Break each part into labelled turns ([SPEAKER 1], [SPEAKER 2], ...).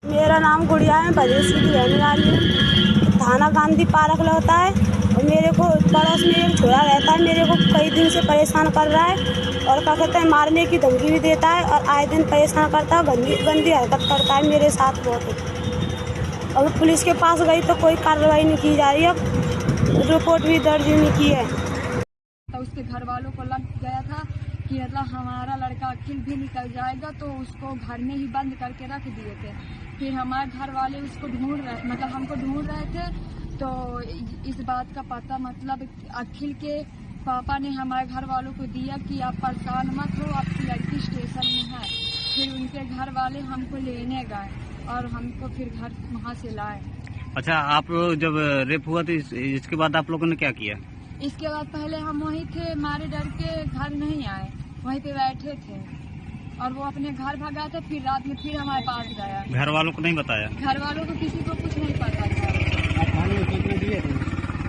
[SPEAKER 1] मेरा नाम गुड़िया है, भजन की रहने वाली हूँ। थाना गांधी पार्क होता है और मेरे को पड़ोस में एक छोरा रहता है, मेरे को कई दिन से परेशान कर रहा है और क्या कहते हैं मारने की धमकी भी देता है और आए दिन परेशान करता है, गंदी हरकत करता है मेरे साथ बहुत। और पुलिस के पास गई तो कोई कार्रवाई नहीं की जा रही है, रिपोर्ट भी दर्ज नहीं की है।
[SPEAKER 2] तो उसके घर वालों को लग गया था कि मतलब हमारा लड़का अखिल भी निकल जाएगा, तो उसको घर में ही बंद करके रख दिए थे। फिर हमारे घर वाले उसको ढूंढ रहे, मतलब हमको ढूंढ रहे थे, तो इस बात का पता मतलब अखिल के पापा ने हमारे घर वालों को दिया कि आप परेशान मत हो, आपकी लड़की स्टेशन में है। फिर उनके घर वाले हमको लेने गए और हमको फिर घर वहाँ से लाए।
[SPEAKER 3] अच्छा, आप जब रेप हुआ तो इसके बाद आप लोगों ने क्या किया?
[SPEAKER 2] इसके बाद पहले हम वहीं थे, मारे डर के घर नहीं आए, वहीं पे बैठे थे और वो अपने घर भागा था। फिर रात में फिर हमारे पास गया।
[SPEAKER 3] घर वालों को नहीं बताया?
[SPEAKER 2] घर वालों को किसी को कुछ नहीं पता था।
[SPEAKER 4] आप थाने में सूचना दिए थे?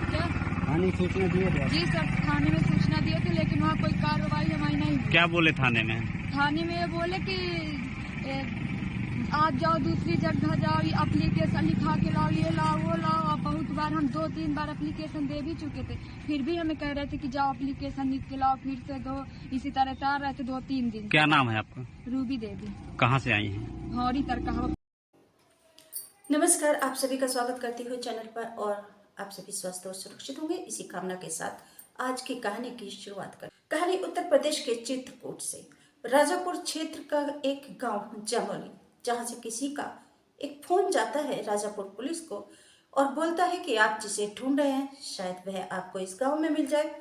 [SPEAKER 2] क्या
[SPEAKER 4] थाने में सूचना दिए थे?
[SPEAKER 2] जी सर, थाने में सूचना दिए थे, लेकिन वहाँ कोई कार्रवाई हमारी नहीं हुई।
[SPEAKER 3] क्या बोले थाने में?
[SPEAKER 2] थाने में ये बोले कि आप जाओ दूसरी जगह जाओ, एप्लीकेशन लिखा के लाओ, ये लाओ वो लाओ। अब बहुत बार हम 2-3 बार एप्लीकेशन दे भी चुके थे, फिर भी हमें कह रहे थे कि जाओ एप्लीकेशन लिख के लाओ, फिर से दो। इसी तरह तार रहे थे 2-3 दिन।
[SPEAKER 3] क्या नाम है आपका?
[SPEAKER 2] रूबी देवी।
[SPEAKER 3] कहाँ से आई हैं?
[SPEAKER 2] भौरी तरकहा।
[SPEAKER 5] नमस्कार, आप सभी का स्वागत करती हूँ चैनल पर और आप सभी स्वस्थ और सुरक्षित होंगे इसी कामना के साथ आज की कहानी की शुरुआत कर। कहानी उत्तर प्रदेश के चित्रकूट से, राजापुर क्षेत्र का एक गांव जमोली, जहां से किसी का एक फोन जाता है राजापुर पुलिस को और बोलता है कि आप जिसे ढूंढ रहे हैं शायद वह आपको इस गांव में मिल जाए।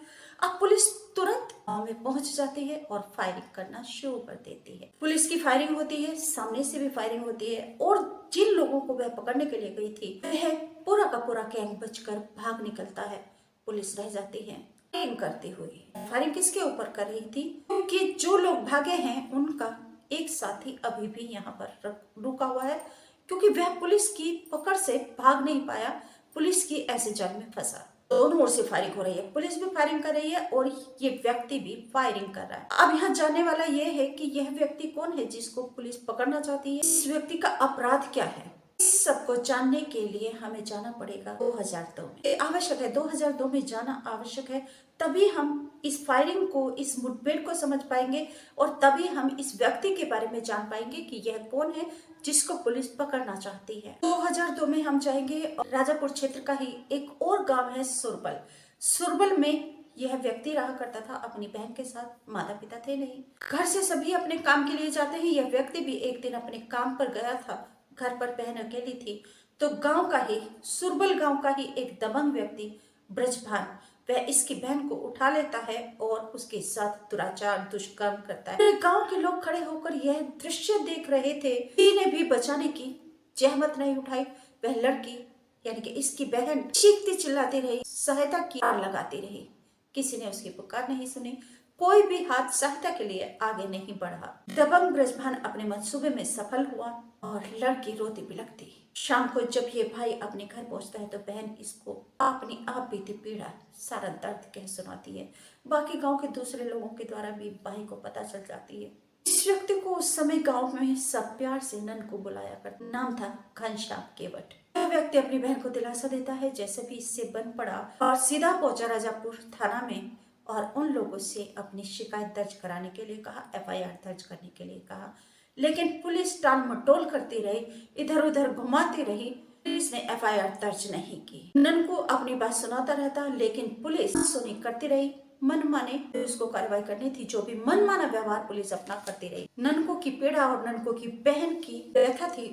[SPEAKER 5] अब पुलिस तुरंत गांव में पहुंच जाती है और फायरिंग करना शुरू कर देती है। पुलिस की फायरिंग होती है, सामने से भी फायरिंग होती है और जिन लोगों को वह पकड़ने के लिए गई थी वह पूरा का पूरा गैंग बचकर भाग निकलता है। पुलिस रह जाती है फायरिंग करती हुई। फायरिंग किसके ऊपर कर रही थी? क्योंकि जो लोग भागे हैं उनका एक साथी अभी भी यहाँ पर रुका हुआ है, क्योंकि वह पुलिस की पकड़ से भाग नहीं पाया, पुलिस की ऐसे जाल में फंसा। दोनों ओर से फायरिंग हो रही है, पुलिस भी फायरिंग कर रही है और ये व्यक्ति भी फायरिंग कर रहा है। अब यहाँ जानने वाला ये है कि यह व्यक्ति कौन है जिसको पुलिस पकड़ना चाहती है, इस व्यक्ति का अपराध क्या है। इस सबको जानने के लिए हमें जाना पड़ेगा 2002 में। आवश्यक है 2002 में जाना आवश्यक है, तभी हम इस फायरिंग को, इस मुठभेड़ को समझ पाएंगे और तभी हम इस व्यक्ति के बारे में जान पाएंगे कि यह कौन है जिसको पुलिस पकड़ना चाहती है। 2002 में हम जाएंगे राजापुर क्षेत्र का ही एक और गांव है सुरबल। सुरबल में यह व्यक्ति रहा करता था अपनी बहन के साथ, माता पिता थे नहीं। घर से सभी अपने काम के लिए जाते हैं, यह व्यक्ति भी एक दिन अपने काम पर गया था, घर पर बहन अकेली थी, तो गांव का ही, सुरबल गांव का ही एक दबंग व्यक्ति ब्रजभान, वह इसकी बहन को उठा लेता है और उसके साथ दुराचार दुष्कर्म करता है। गांव के लोग खड़े होकर यह दृश्य देख रहे थे, किसी ने भी बचाने की जहमत नहीं उठाई। वह लड़की यानी कि इसकी बहन चीखती चिल्लाती रही, सहायता की आड़ लगाती रही, किसी ने उसकी पुकार नहीं सुनी, कोई भी हाथ सहायता के लिए आगे नहीं बढ़ा। दबंग ब्रजभान अपने मंसूबे में सफल हुआ और लड़की रोती बिलखती। शाम को जब ये भाई अपने घर पहुंचता है तो बहन इसको अपनी आप बीती पीड़ा, सारा दर्द कह सुनाती है। बाकी गांव के दूसरे लोगों के द्वारा भी भाई को पता चल जाती है। इस व्यक्ति को उस समय गांव में सब प्यार से नन को बुलाया करते, नाम था घनश्याम केवट। यह व्यक्ति अपनी बहन को दिलासा देता है, जैसे भी इससे बन पड़ा और सीधा पहुंचा राजापुर थाना में और उन लोगों से अपनी शिकायत दर्ज कराने के लिए कहा, FIR दर्ज करने के लिए कहा। लेकिन पुलिस टाल मटोल करती रही, इधर उधर घुमाती रही, पुलिस ने FIR दर्ज नहीं की। नन को अपनी बात सुनाता रहता, लेकिन पुलिस सुनी करती रही, मनमाने उसको कार्रवाई करनी थी, जो भी मनमाना व्यवहार पुलिस अपना करती रही। ननको की पीड़ा और ननको की बहन की व्यथा थी,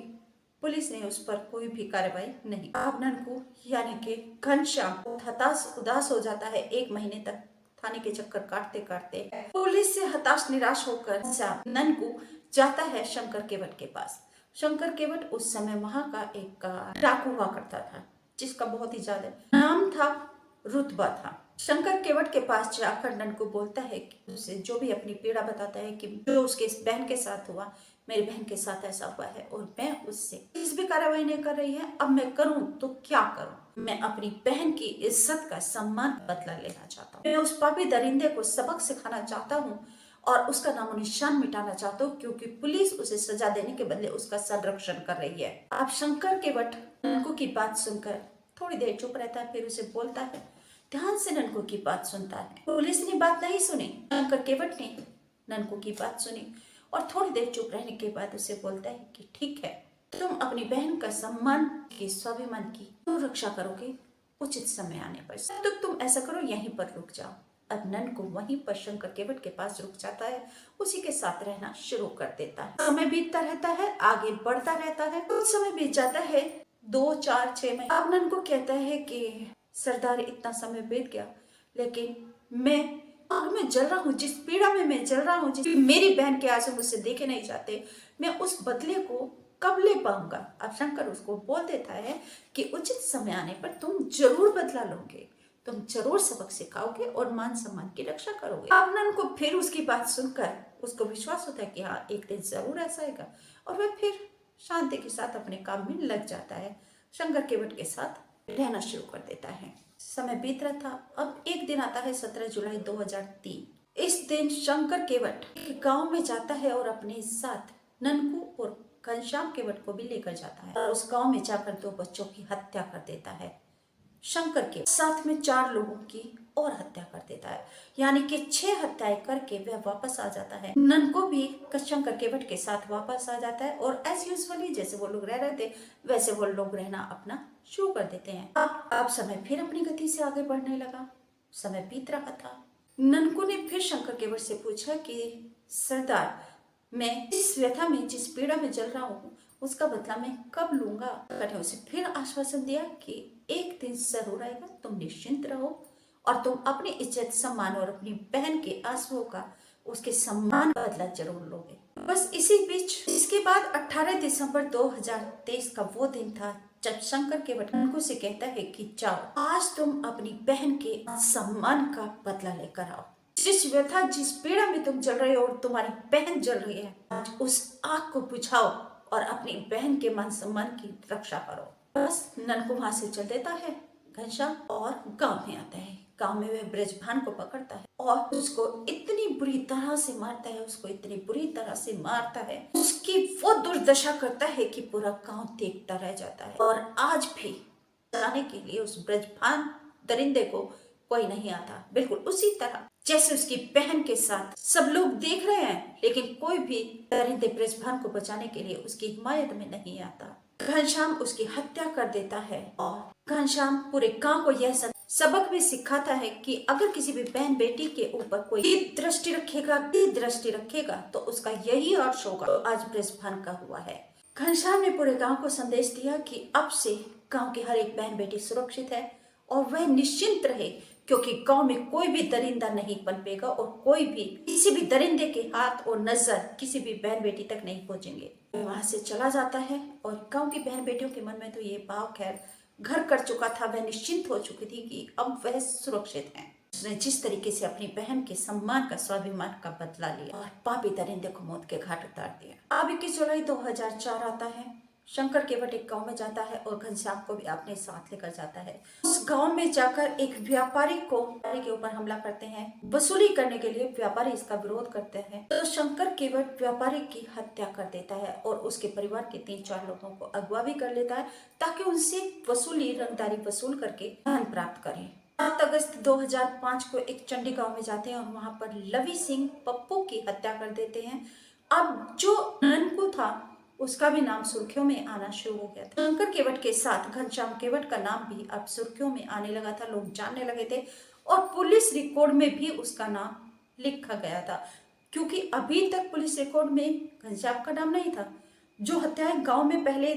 [SPEAKER 5] पुलिस ने उस पर कोई भी कार्रवाई नहीं। अब ननको यानी कि घनश्याम हताश उदास हो जाता है। 1 महीने तक थाने के चक्कर काटते काटते पुलिस से हताश निराश होकर ननको जाता है शंकर केवट के पास। शंकर केवट उस समय वहां का एक डाकू हुआ करता था, जिसका बहुत ही ज्यादा नाम था, रुतबा था। शंकर केवट के पास जाकर ननको बोलता है कि उसे जो भी अपनी पीड़ा बताता है कि जो उसके बहन के साथ हुआ, मेरी बहन के साथ ऐसा हुआ है और मैं उससे किसी भी कार्रवाई नहीं कर रही है, अब मैं करूं तो क्या करूं। मैं अपनी बहन की इज्जत का सम्मान बदला लेना चाहता हूँ, मैं उस पापी दरिंदे को सबक सिखाना चाहता हूँ और उसका नामो निशान मिटाना चाहते हो, क्योंकि पुलिस उसे सजा देने के बदले उसका संरक्षण कर रही है। अब शंकर केवट ननकू की बात सुनकर थोड़ी देर चुप रहता है, फिर उसे बोलता है। ध्यान से ननकू की बात सुनता है। पुलिस ने बात नहीं सुनी, शंकर केवट ने ननकू की बात सुनी और थोड़ी देर चुप रहने के बाद उसे बोलता है कि ठीक है, तुम अपनी बहन का सम्मान की, स्वाभिमान की रक्षा करोगे उचित समय आने पर। तो तुम ऐसा करो, यहीं पर रुक जाओ। अब ननकू वहीं पर शंकर केवट के पास रुक जाता है, उसी के साथ रहना शुरू कर देता है। समय बीतता रहता है, आगे बढ़ता रहता है। कुछ समय बीत जाता है, 2, 4, 6 महीने। अब ननकू कहता है कि सरदार, इतना समय बीत गया, लेकिन मैं आग में जल रहा हूँ, जिस पीड़ा में मैं जल रहा हूँ, जिस मेरी बहन के आंसू मुझसे देखे नहीं जाते, मैं उस बदले को कब ले पाऊंगा। अब शंकर उसको बोल देता है कि उचित समय आने पर तुम जरूर बदला लोगे, तुम जरूर सबक सिखाओगे और मान सम्मान की रक्षा करोगे। अब ननकू फिर उसकी बात सुनकर उसको विश्वास होता है कि हाँ, एक दिन जरूर ऐसा आएगा, और वह फिर शांति के साथ अपने काम में लग जाता है। शंकर केवट के साथ रहना शुरू कर देता है। समय बीत रहा था। अब एक दिन आता है 17 जुलाई 2003। इस दिन शंकर केवट गांव में जाता है और अपने साथ ननकू और घनश्याम केवट को भी लेकर जाता है और उस गांव में जाकर 2 बच्चों की हत्या कर देता है। शंकर के साथ में 4 लोगों की और हत्या कर देता है, यानी कि 6 हत्याएं करके वह वापस आ जाता है। ननकू भी शंकर केवट के साथ वापस आ जाता है और एज यूजुअली जैसे वो लोग रह रहे थे वैसे वो लोग रहना अपना शुरू कर देते हैं। अब समय फिर अपनी गति से आगे बढ़ने लगा। समय बीत रहा था। ननकू ने फिर शंकर केवट से पूछा कि सरदार, मैं जिस व्यथा में, जिस पीड़ा में जल रहा हूँ, उसका बदला मैं कब लूंगा। मैंने उसे फिर आश्वासन दिया कि एक दिन जरूर आएगा, तुम निश्चिंत रहो और तुम अपनी इज्जत, सम्मान और अपनी बहन के आंसुओं का, उसके सम्मान का बदला जरूर लोगे। बस इसी बीच इसके बाद 18 दिसंबर 2023 का वो दिन था जब शंकर केवट ननकू से कहता है कि जाओ, आज तुम अपनी बहन के सम्मान का बदला लेकर आओ। जिस व्यथा, जिस पीड़ा में तुम जल रहे हो और तुम्हारी बहन जल रही है, आज उस आग को बुझाओ और अपनी बहन के मान सम्मान की रक्षा करो। बस ननकू वहां से चल देता है घनश्याम और गांव में आता है। गांव में वह ब्रजभान को पकड़ता है और उसको इतनी बुरी तरह से मारता है, उसको इतनी बुरी तरह से मारता है, उसकी वो दुर्दशा करता है कि पूरा गांव देखता रह जाता है। और आज भी जाने के लिए उस ब्रजभान दरिंदे को कोई नहीं आता, बिल्कुल उसी तरह जैसे उसकी बहन के साथ सब लोग देख रहे हैं, लेकिन कोई भी दरिंदे ब्रजभान को बचाने के लिए उसकी हिमायत में नहीं आता। घनश्याम उसकी हत्या कर देता है और घनश्याम पूरे गांव को यह सबक भी सिखाता है कि अगर किसी भी बहन बेटी के ऊपर कोई दृष्टि रखेगा तो उसका यही अर्थ होगा। तो आज ब्रजभान का हुआ है। घनश्याम ने पूरे गांव को संदेश दिया कि अब से गांव की हर एक बहन बेटी सुरक्षित है और वह निश्चिंत रहे, क्योंकि गांव में कोई भी दरिंदा नहीं पनपेगा और कोई भी किसी भी दरिंदे के हाथ और नजर किसी भी बहन बेटी तक नहीं पहुंचेंगे। वहां से चला जाता है और गांव की बहन बेटियों के मन में तो ये भाव खैर घर कर चुका था, वह निश्चिंत हो चुकी थी कि अब वह सुरक्षित है। उसने जिस तरीके से अपनी बहन के सम्मान का, स्वाभिमान का बदला लिया और पापी दरिंदे को मौत के घाट उतार दिया। अब 21 जुलाई 2004 आता है। शंकर केवट एक गांव में जाता है और घनश्याम को भी अपने साथ लेकर जाता है। उस गांव में जाकर एक व्यापारी के ऊपर हमला करते हैं। वसूली करने के लिए व्यापारी इसका विरोध करते हैं, तो शंकर केवट व्यापारी की हत्या कर देता है और उसके परिवार के 3-4 लोगों को अगवा भी कर लेता है ताकि उनसे रंगदारी वसूल करके धन प्राप्त करे। 7 अगस्त 2005 को एक चंडी गांव में जाते हैं और वहां पर लवी सिंह पप्पू की हत्या कर देते हैं। अब जो ननकू था उसका भी नाम सुर्खियों में आना शुरू हो गया था। शंकर केवट के साथ घनश्याम केवट का नाम भी अब सुर्खियों में आने लगा था, लोग जानने लगे थे और पुलिस रिकॉर्ड में भी उसका नाम लिखा गया था, क्योंकि अभी तक पुलिस रिकॉर्ड में घनश्याम का नाम नहीं था। जो हत्याएं गांव में पहले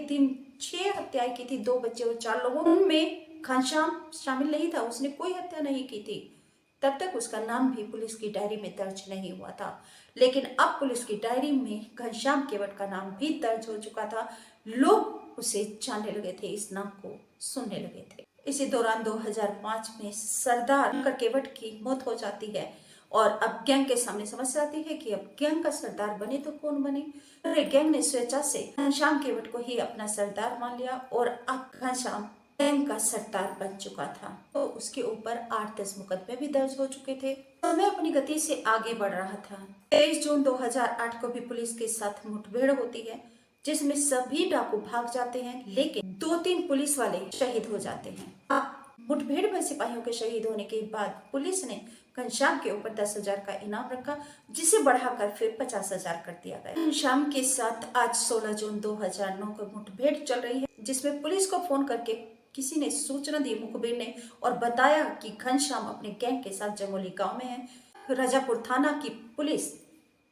[SPEAKER 5] 6 हत्याएं की थी, 2 बच्चे और 4 लोगों, उनमें घनश्याम शामिल नहीं था, उसने कोई हत्या नहीं की थी। तब तक उसका नाम भी पुलिस की डायरी में दर्ज नहीं हुआ था, लेकिन अब पुलिस की डायरी में घनश्याम केवट का नाम भी दर्ज हो चुका था। लोग उसे जानने लगे थे, इस नाम को सुनने लगे थे। इसी दौरान 2005 में सरदार शंकर केवट की मौत हो जाती है और अब गैंग के सामने समस्या आती है कि अब गैंग का सरदार बने तो कौन बने। पूरे गैंग ने स्वेच्छा से घनश्याम केवट को ही अपना सरदार मान लिया और अब घनश्याम गैंग का सरदार बन चुका था। तो उसके ऊपर 8-10 मुकदमे भी दर्ज हो चुके थे। समय अपनी गति से आगे बढ़ रहा था। 23 जून 2008 को भी पुलिस के साथ मुठभेड़ होती है, जिसमें सभी डाकू भाग जाते हैं, लेकिन 2-3 पुलिस वाले शहीद हो जाते हैं। मुठभेड़ में सिपाहियों के शहीद होने के बाद पुलिस ने घनश्याम के ऊपर 10,000 का इनाम रखा, जिसे बढ़ाकर फिर 50,000 कर दिया गया। घनश्याम के साथ आज 16 जून 2009 को मुठभेड़ चल रही है, जिसमें पुलिस को फोन करके किसी ने सूचना दी मुखबिर ने और बताया कि घनश्याम अपने गैंग के साथ जमोली गांव में है। राजापुर थाना की पुलिस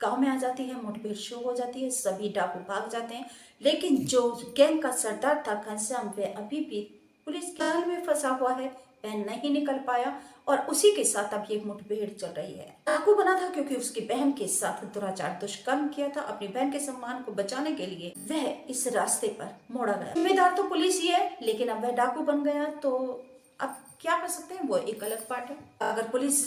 [SPEAKER 5] गांव में आ जाती है, मुठभेड़ शुरू हो जाती है, सभी डाकू भाग जाते हैं, लेकिन जो गैंग का सरदार था घनश्याम, वह अभी भी पुलिस के जाल में फंसा हुआ है, वह नहीं निकल पाया और उसी के साथ अब ये मुठभेड़ चल रही है। डाकू बना था क्योंकि उसकी बहन के साथ दुराचार दुष्कर्म किया था। अपनी बहन के सम्मान को बचाने के लिए वह इस रास्ते पर मोड़ा गया। जिम्मेदार तो पुलिस ही है, लेकिन अब वह डाकू बन गया, तो अब क्या कर सकते हैं, वो एक अलग पार्ट है। अगर पुलिस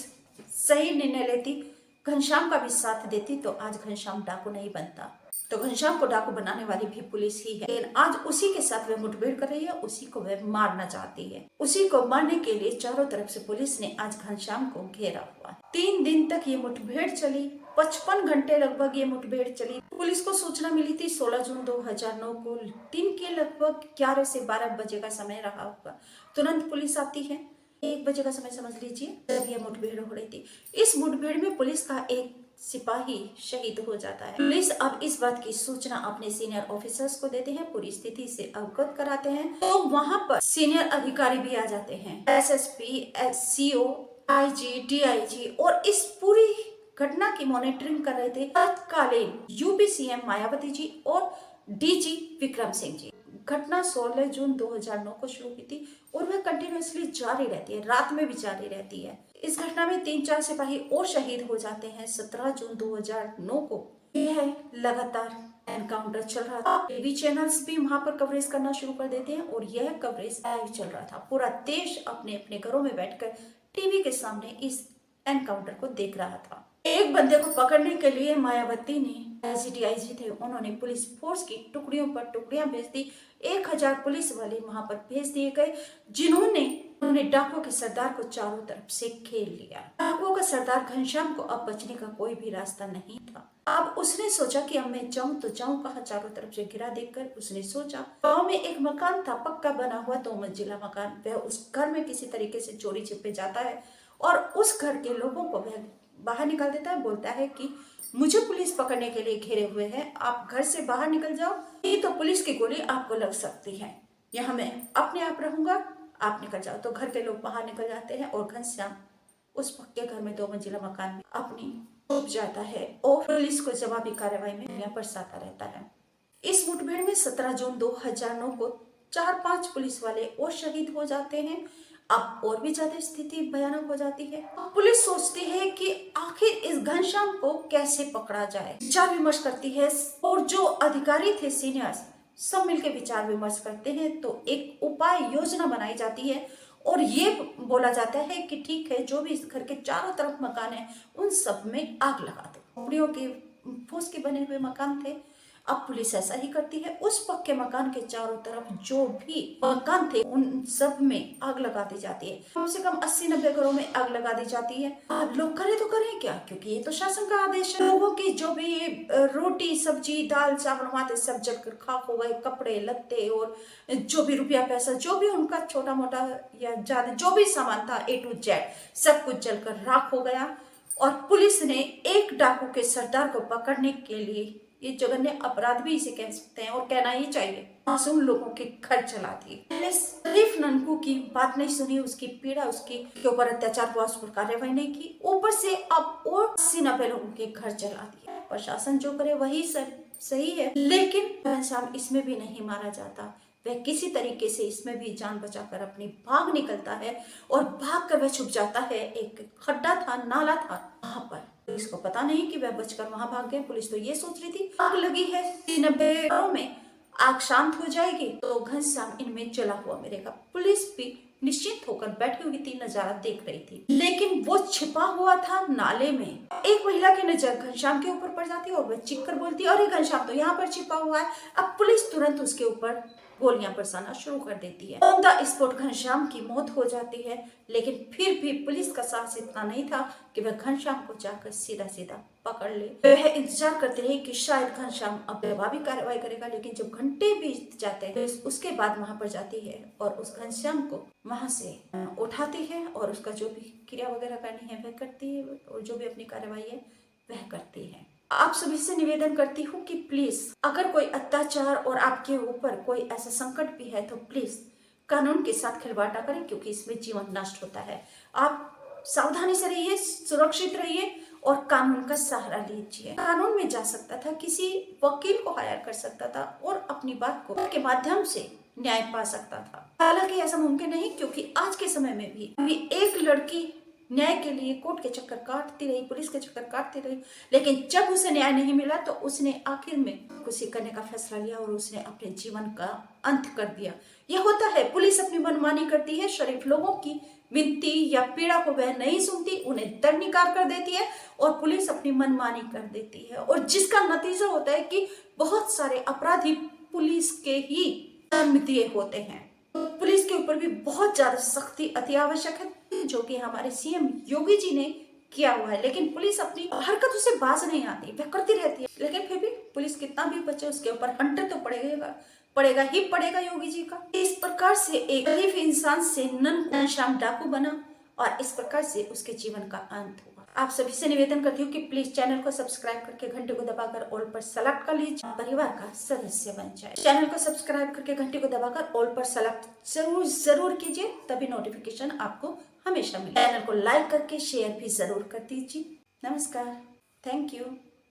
[SPEAKER 5] सही निर्णय लेती, घनश्याम का भी साथ देती, तो आज घनश्याम डाकू नहीं बनता। तो घनश्याम को डाकू बनाने वाली भी पुलिस ही है, लेकिन आज उसी के साथ वह मुठभेड़ कर रही है, उसी को वह मारना चाहती है। उसी को मारने के लिए चारों तरफ से पुलिस ने आज घनश्याम को घेरा हुआ। 3 दिन तक ये मुठभेड़ चली, 55 घंटे लगभग ये मुठभेड़ चली। पुलिस को सूचना मिली थी 16 जून 2009 को, दिन के लगभग 11 से 12 बजे का समय रहा होगा। तुरंत पुलिस आती है, 1 बजे का समय समझ लीजिए, तब यह मुठभेड़ हो रही थी। इस मुठभेड़ में पुलिस का एक सिपाही शहीद हो जाता है। पुलिस अब इस बात की सूचना अपने सीनियर ऑफिसर्स को देते हैं, पूरी स्थिति से अवगत कराते हैं, तो वहां पर सीनियर अधिकारी भी आ जाते हैं, एसएसपी, सीओ, आईजी, डीआईजी, और इस पूरी घटना की मॉनिटरिंग कर रहे थे तत्कालीन यूपी सीएम मायावती जी और डीजी विक्रम सिंह जी। घटना 16 जून 2009 को शुरू की थी और वह कंटिन्यूअसली जारी रहती है, रात में भी जारी रहती है। इस घटना में 3-4 सिपाही और शहीद हो जाते हैं। 17 जून 2009 को यह लगातार एनकाउंटर चल रहा था। टीवी चैनल्स भी वहां पर कवरेज करना शुरू कर देते हैं और यह कवरेज लाइव चल रहा था। पूरा देश अपने अपने घरों में बैठकर टीवी के सामने इस एनकाउंटर को देख रहा था। एक बंदे को पकड़ने के लिए मायावती ने, डीआईजी थे, उन्होंने पुलिस फोर्स की टुकड़ियों पर टुकड़ियां भेज दी। 1000 पुलिस वाले वहां पर भेज दिए गए, जिन्होंने डाकुओं के सरदार को चारों तरफ से घेर लिया। डाकुओं का सरदार घनश्याम को अब बचने का कोई भी रास्ता नहीं था। अब उसने सोचा कि अब मैं जाऊं तो जाऊं कहां, चारों तरफ से घिरा देखकर उसने सोचा, गांव में एक मकान था, पक्का बना हुआ 2 मंजिला मकान। वह उस घर में किसी तरीके से चोरी छिपे जाता है और उस घर के लोगों को वह बाहर निकाल देता है, बोलता है कि मुझे पुलिस पकड़ने के लिए घेरे हुए हैं, आप घर से बाहर निकल जाओ, नहीं तो पुलिस की गोली आपको लग सकती है, यहाँ मैं अपने आप रहूंगा, आप निकल जाओ। तो घर के लोग बाहर निकल जाते हैं और घनश्याम उस पक्के घर में 2 मंजिला मकान में अपनी छुप जाता है और पुलिस को जवाबी कार्रवाई में यहाँ बरसाता रहता है। इस मुठभेड़ में 17 जून 2009 को 4-5 पुलिस वाले और शहीद हो जाते हैं। अब और भी ज्यादा स्थिति भयानक हो जाती है। पुलिस सोचती है कि आखिर इस घनश्याम को कैसे पकड़ा जाए, विचार विमर्श करती है और जो अधिकारी थे सीनियर्स सब मिलकर विचार विमर्श करते हैं, तो एक उपाय योजना बनाई जाती है और ये बोला जाता है कि ठीक है, जो भी इस घर के चारों तरफ मकान है उन सब में आग लगा दो। झोपड़ियों के फूस के बने हुए मकान थे। अब पुलिस ऐसा ही करती है, उस पक्के मकान के चारों तरफ जो भी मकान थे उन सब में आग लगा दी जाती है। कम से कम 80-90 घरों में आग लगा दी जाती है। अब लोग करें तो करें क्या, क्योंकि ये तो शासन का आदेश है। लोगों की जो भी रोटी सब्जी दाल चावल वहां सब जलकर खाक हो गए, कपड़े लत्ते और जो भी रुपया पैसा जो भी उनका छोटा मोटा या ज्यादा जो भी सामान था A to Z सब कुछ जलकर राख हो गया। और पुलिस ने एक डाकू के सरदार को पकड़ने के लिए, ये जघन्य अपराध भी इसे कह सकते हैं और कहना ही चाहिए, मासूम लोगों के घर चला दी। पुलिस सिर्फ ननकू की बात नहीं सुनी, उसकी पीड़ा, उसके ऊपर अत्याचार हुआ, उस पर कार्रवाई नहीं की, ऊपर से अब और 80-90 लोगों के घर चला दिया। प्रशासन जो करे वही सही है, लेकिन घनश्याम इसमें भी नहीं मारा जाता। वह किसी तरीके से इसमें भी जान बचाकर अपनी भाग निकलता है और भाग कर वह छुप जाता है। एक खड्डा था, नाला था, वहां पर पुलिस को पता नहीं कि वह बचकर वहां भाग गए। पुलिस तो ये सोच रही थी आग लगी है, 90 घरों में आग शांत हो जाएगी तो घनश्याम इनमें जला हुआ मिलेगा। पुलिस भी निश्चित होकर बैठी हुई थी, नजारा देख रही थी, लेकिन वो छिपा हुआ था नाले में। एक महिला की नजर घनश्याम के ऊपर पड़ जाती और वह चीख कर बोलती, अरे घनश्याम तो यहाँ पर छिपा हुआ है। अब पुलिस तुरंत उसके ऊपर गोलियां बरसाना शुरू कर देती है। ऑन द स्पॉट घनश्याम की मौत हो जाती है, लेकिन फिर भी पुलिस का साहस इतना नहीं था कि वह घनश्याम को जाकर सीधा सीधा पकड़ ले। वह इंतजार करते रहे कि शायद घनश्याम अब प्रभावी कार्रवाई करेगा, लेकिन जब घंटे बीत जाते हैं तो उसके बाद वहां पर जाती है और उस घनश्याम को वहां से उठाती है और उसका जो भी क्रिया वगैरह करनी है वह करती है और जो भी अपनी कार्रवाई है वह करती है। आप सभी से निवेदन करती हूँ कि प्लीज अगर कोई अत्याचार और आपके ऊपर कोई ऐसा संकट भी है तो प्लीज कानून के साथ खिलवाड़ ना करें, क्योंकि इसमें जीवन नष्ट होता है। आप सावधानी से रहिए, सुरक्षित रहिए और कानून का सहारा लीजिए। कानून में जा सकता था, किसी वकील को हायर कर सकता था और अपनी बात को के माध्यम से न्याय पा सकता था। हालांकि ऐसा मुमकिन नहीं, क्योंकि आज के समय में भी एक लड़की न्याय के लिए कोर्ट के चक्कर काटती रही, पुलिस के चक्कर काटती रही, लेकिन जब उसे न्याय नहीं मिला तो उसने आखिर में खुदकुशी करने का फैसला लिया और उसने अपने जीवन का अंत कर दिया। यह होता है, पुलिस अपनी मनमानी करती है, शरीफ लोगों की विनती या पीड़ा को वह नहीं सुनती, उन्हें दरकिनार कर देती है और पुलिस अपनी मनमानी कर देती है, और जिसका नतीजा होता है कि बहुत सारे अपराधी पुलिस के ही जन्म दिए होते हैं। पुलिस के ऊपर भी बहुत ज्यादा सख्ती अति आवश्यक है, जो कि हमारे सीएम योगी जी ने किया हुआ है। लेकिन पुलिस अपनी हरकतों से बाज नहीं आती, वह करती रहती है, लेकिन फिर भी पुलिस कितना भी बचे उसके ऊपर हंटर तो पड़ेगा योगी जी का। इस प्रकार से एक गरीब इंसान से घनश्याम डाकू बना और इस प्रकार से उसके जीवन का अंत हुआ। आप सभी से निवेदन करती हूँ कि प्लीज चैनल को सब्सक्राइब करके घंटे को दबाकर ऑल पर सेलेक्ट कर लीजिए, परिवार का सदस्य बन जाए। चैनल को सब्सक्राइब करके घंटे को दबाकर ऑल पर सेलेक्ट जरूर कीजिए, तभी नोटिफिकेशन आपको हमेशा मिले। चैनल को लाइक करके शेयर भी जरूर कर दीजिए। नमस्कार, थैंक यू।